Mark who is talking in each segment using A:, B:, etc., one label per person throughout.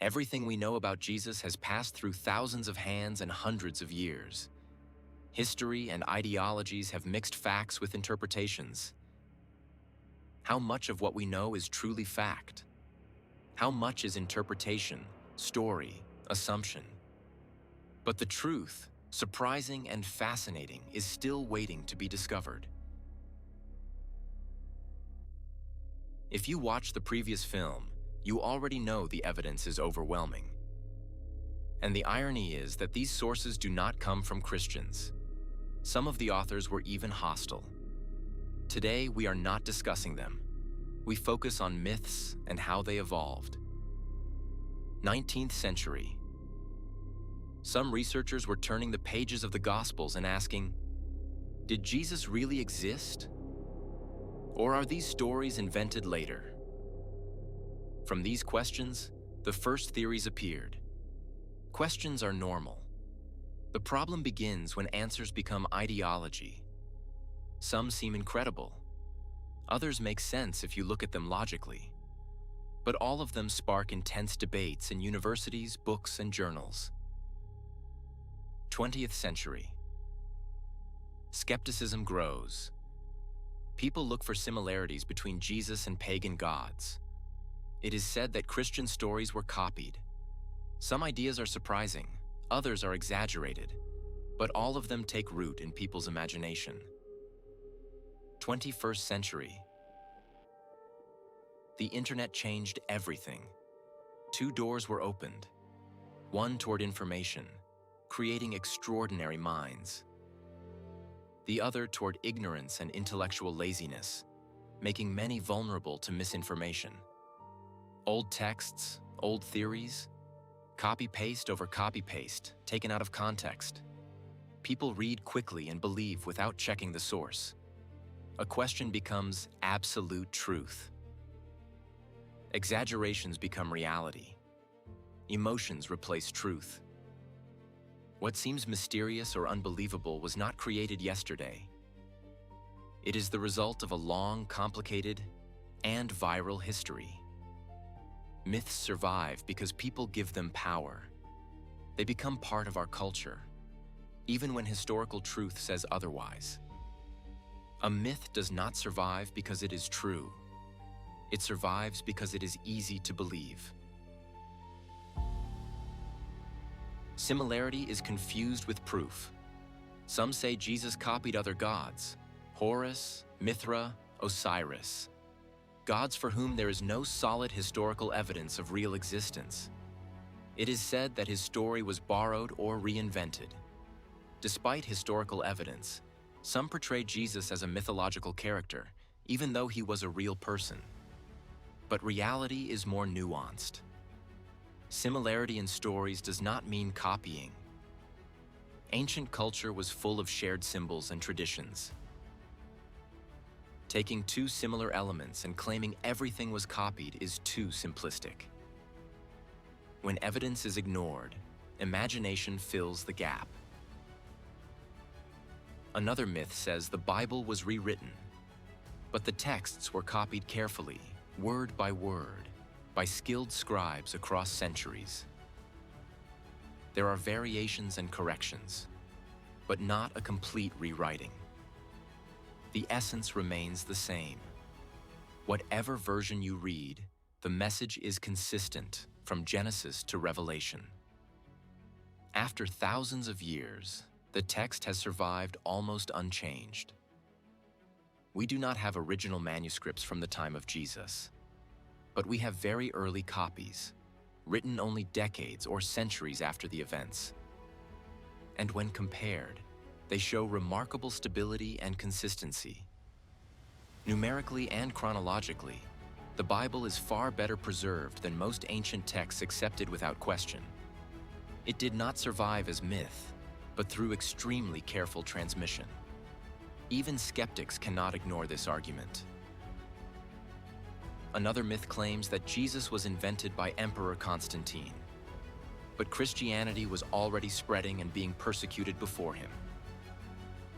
A: Everything we know about Jesus has passed through thousands of hands and hundreds of years. History and ideologies have mixed facts with interpretations. How much of what we know is truly fact? How much is interpretation, story, assumption? But the truth, surprising and fascinating, is still waiting to be discovered. If you watched the previous film, you already know the evidence is overwhelming. And the irony is that these sources do not come from Christians. Some of the authors were even hostile. Today, we are not discussing them. We focus on myths and how they evolved. 19th century. Some researchers were turning the pages of the Gospels and asking, did Jesus really exist? Or are these stories invented later? From these questions, the first theories appeared. Questions are normal. The problem begins when answers become ideology. Some seem incredible. Others make sense if you look at them logically. But all of them spark intense debates in universities, books, and journals. 20th century. Skepticism grows. People look for similarities between Jesus and pagan gods. It is said that Christian stories were copied. Some ideas are surprising, others are exaggerated, but all of them take root in people's imagination. 21st century. The internet changed everything. Two doors were opened. One toward information, creating extraordinary minds. The other toward ignorance and intellectual laziness, making many vulnerable to misinformation. Old texts, old theories, copy-paste over copy-paste, taken out of context. People read quickly and believe without checking the source. A question becomes absolute truth. Exaggerations become reality. Emotions replace truth. What seems mysterious or unbelievable was not created yesterday. It is the result of a long, complicated, and viral history. Myths survive because people give them power. They become part of our culture, even when historical truth says otherwise. A myth does not survive because it is true. It survives because it is easy to believe. Similarity is confused with proof. Some say Jesus copied other gods, Horus, Mithra, Osiris, gods for whom there is no solid historical evidence of real existence. It is said that his story was borrowed or reinvented. Despite historical evidence, some portray Jesus as a mythological character, even though he was a real person. But reality is more nuanced. Similarity in stories does not mean copying. Ancient culture was full of shared symbols and traditions. Taking two similar elements and claiming everything was copied is too simplistic. When evidence is ignored, imagination fills the gap. Another myth says the Bible was rewritten, but the texts were copied carefully, word by word, by skilled scribes across centuries. There are variations and corrections, but not a complete rewriting. The essence remains the same. Whatever version you read, the message is consistent from Genesis to Revelation. After thousands of years, the text has survived almost unchanged. We do not have original manuscripts from the time of Jesus, but we have very early copies, written only decades or centuries after the events. And when compared, they show remarkable stability and consistency. Numerically and chronologically, the Bible is far better preserved than most ancient texts accepted without question. It did not survive as myth, but through extremely careful transmission. Even skeptics cannot ignore this argument. Another myth claims that Jesus was invented by Emperor Constantine, but Christianity was already spreading and being persecuted before him.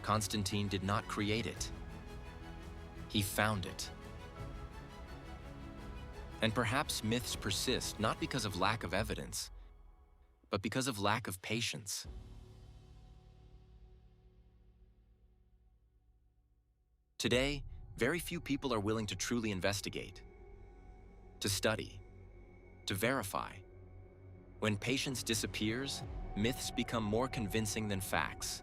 A: Constantine did not create it. He found it. And perhaps myths persist not because of lack of evidence, but because of lack of patience. Today, very few people are willing to truly investigate, to study, to verify. When patience disappears, myths become more convincing than facts.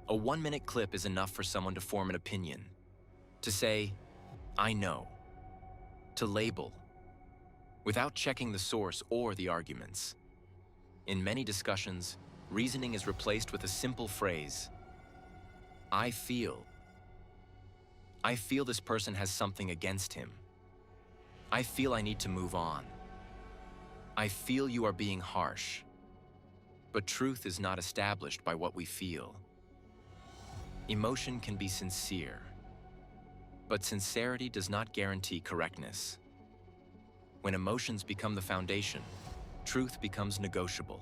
A: A 1-minute clip is enough for someone to form an opinion, to say, "I know," to label, without checking the source or the arguments. In many discussions, reasoning is replaced with a simple phrase, "I feel." I feel this person has something against him. I feel I need to move on. I feel you are being harsh. But truth is not established by what we feel. Emotion can be sincere, but sincerity does not guarantee correctness. When emotions become the foundation, truth becomes negotiable.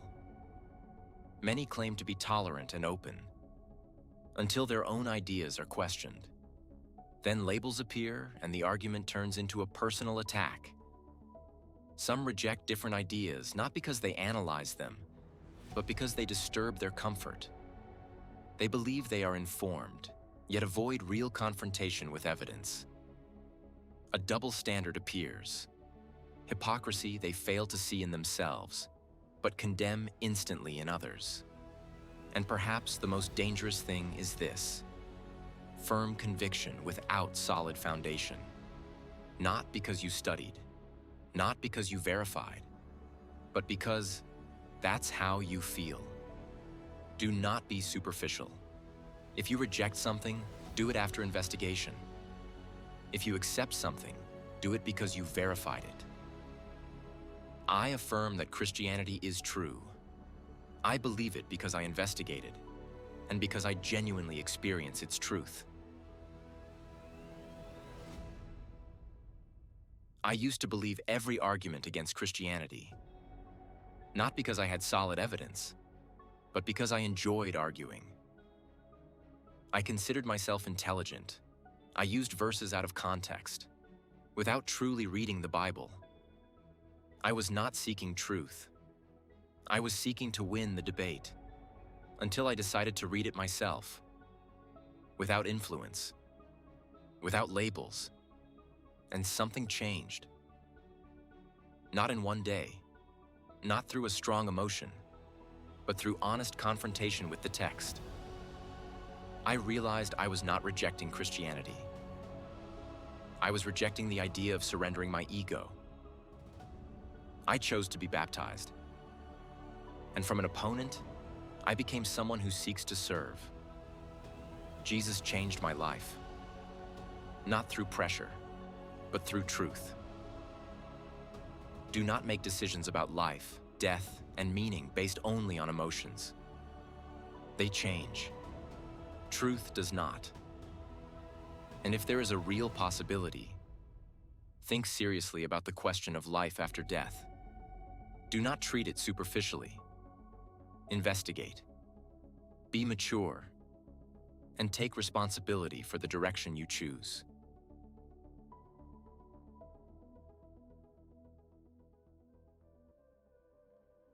A: Many claim to be tolerant and open, until their own ideas are questioned. Then labels appear and the argument turns into a personal attack. Some reject different ideas not because they analyze them, but because they disturb their comfort. They believe they are informed, yet avoid real confrontation with evidence. A double standard appears. Hypocrisy they fail to see in themselves, but condemn instantly in others. And perhaps the most dangerous thing is this: firm conviction without solid foundation. Not because you studied, not because you verified, but because that's how you feel. Do not be superficial. If you reject something, do it after investigation. If you accept something, do it because you verified it. I affirm that Christianity is true. I believe it because I investigated, and because I genuinely experience its truth. I used to believe every argument against Christianity, not because I had solid evidence, but because I enjoyed arguing. I considered myself intelligent. I used verses out of context, without truly reading the Bible. I was not seeking truth. I was seeking to win the debate, until I decided to read it myself, without influence, without labels, and something changed. Not in one day, not through a strong emotion, but through honest confrontation with the text. I realized I was not rejecting Christianity. I was rejecting the idea of surrendering my ego. I chose to be baptized. And from an opponent, I became someone who seeks to serve. Jesus changed my life, not through pressure, but through truth. Do not make decisions about life, death, and meaning based only on emotions. They change. Truth does not. And if there is a real possibility, think seriously about the question of life after death. Do not treat it superficially. Investigate. Be mature. And take responsibility for the direction you choose.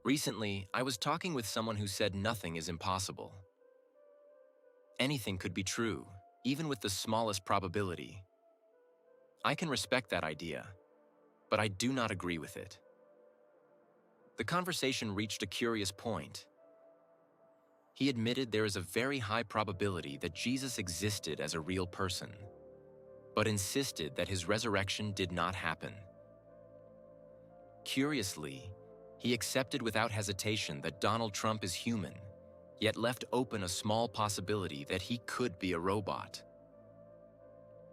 A: Recently, I was talking with someone who said nothing is impossible. Anything could be true, even with the smallest probability. I can respect that idea, but I do not agree with it. The conversation reached a curious point. He admitted there is a very high probability that Jesus existed as a real person, but insisted that his resurrection did not happen. Curiously, he accepted without hesitation that Donald Trump is human, yet left open a small possibility that he could be a robot.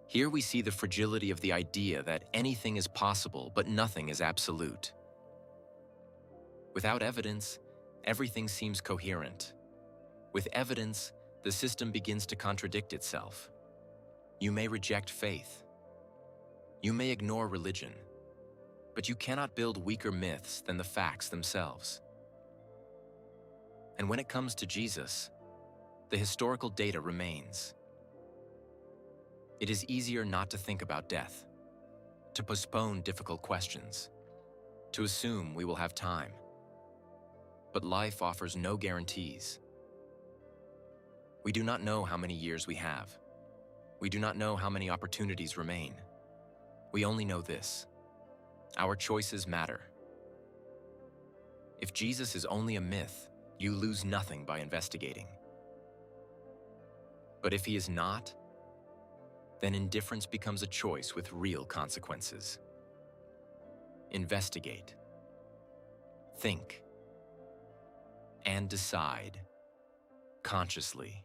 A: Here we see the fragility of the idea that anything is possible but nothing is absolute. Without evidence, everything seems coherent. With evidence, the system begins to contradict itself. You may reject faith. You may ignore religion. But you cannot build weaker myths than the facts themselves. And when it comes to Jesus, the historical data remains. It is easier not to think about death, to postpone difficult questions, to assume we will have time. But life offers no guarantees. We do not know how many years we have. We do not know how many opportunities remain. We only know this: our choices matter. If Jesus is only a myth, you lose nothing by investigating. But if he is not, then indifference becomes a choice with real consequences. Investigate, think, and decide consciously.